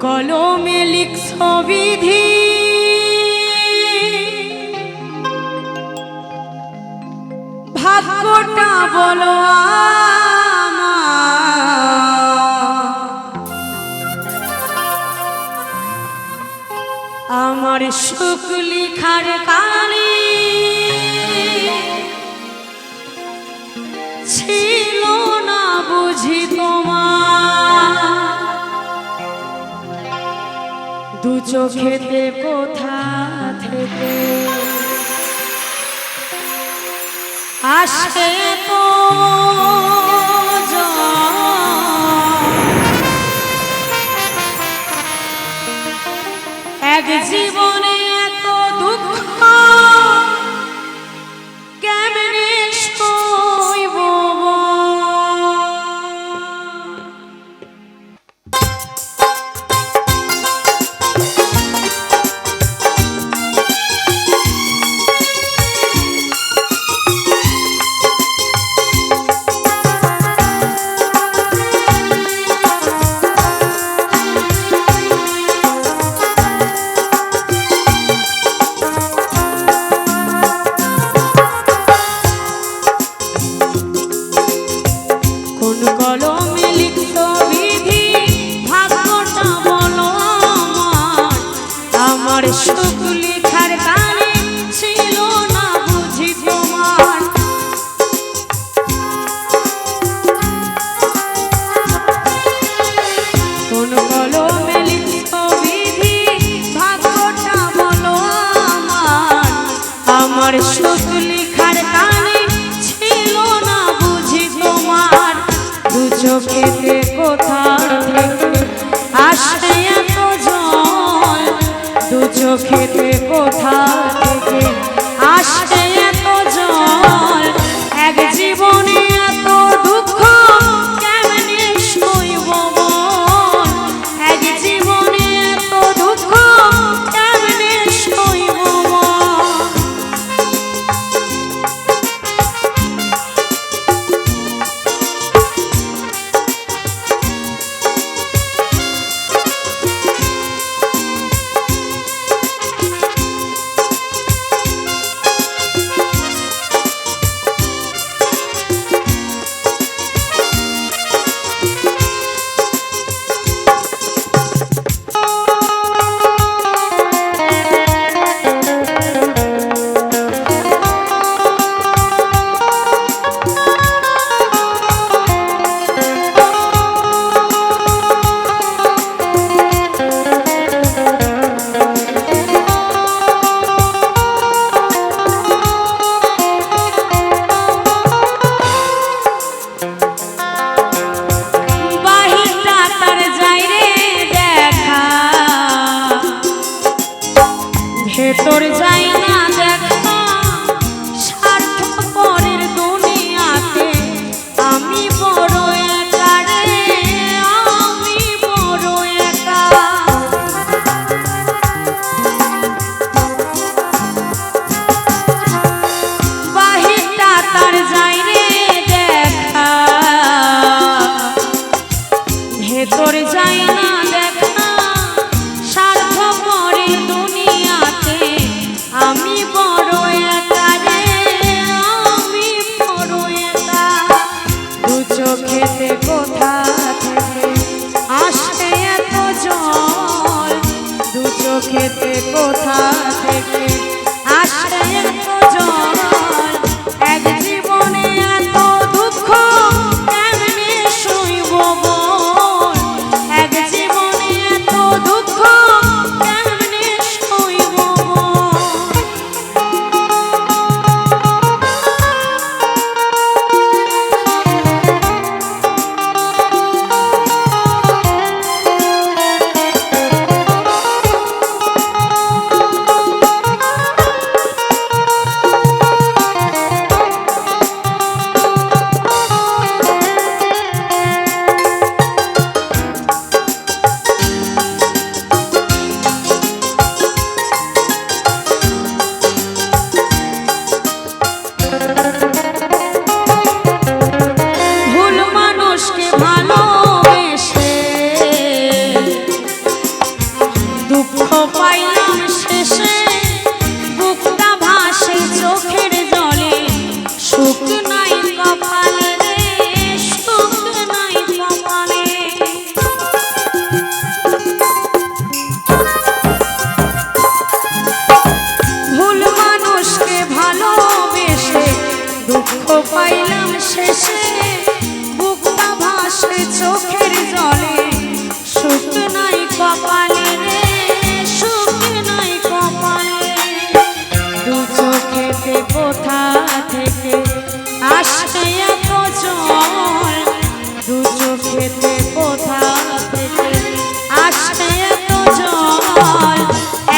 কলমে লিখছ বিধি, ভাগ্যটা বলো আমার সুখ লিখার কালে ছিল না বুঝি তোমার দু চোখেতে কোথা থেকে আসে তো এক জীবনে এত দুঃখ কেমনে সইব সুখ লিখার কালে ছিল না বুঝি তোমার কোন কলমে লিখছ বিধি, ভাগ্যটা বলো আমার সুখ লিখার কালে ছিল না বুঝি তোমার দু চোখেতে কোথা থেকে আসে এত জল দু চোখেতে কোথা থেকে আসে এত জল এক জীবনে এত দুঃখ কেমনে সইব বল এক জীবনে এত দুঃখ কেমনে সইব ভেতর যাই না দেখা স্বার্থপরের দুনিয়াতে আমি বড় একা রে আমি বড় একা বাহিরটা তার যাই রে দেখা ভেতর যাই না দেখা স্বার্থপরের দুনিয়াতে আমি শেষে বুকটা ভাসে চোখের জলে, সুখ নাই কপালে রে, সুখ নাই কপালে। দু চোখেতে কোথা থেকে আসে এত জল, দু চোখেতে কোথা থেকে আসে এত জল।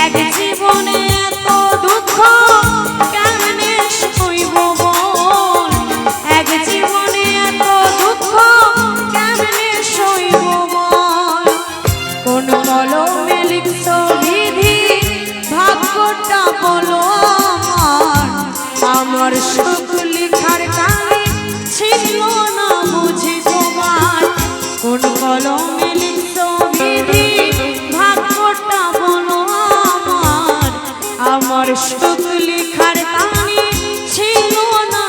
এক জীবনে এত দুঃখ কেমনে সইব বল, এক জীবনে এত দুঃখ কেমনে সইব বল। কোন কলমে লিখছ বিধি ভাগ্যটা বলো আমার, আমার সুখ লিখার কালে ছিল না বুঝি তোমার। কোন কলমে লিখছ বিধি ভাগ্যটা বলো আমার, আমার সুখ লিখার কালে ছিল না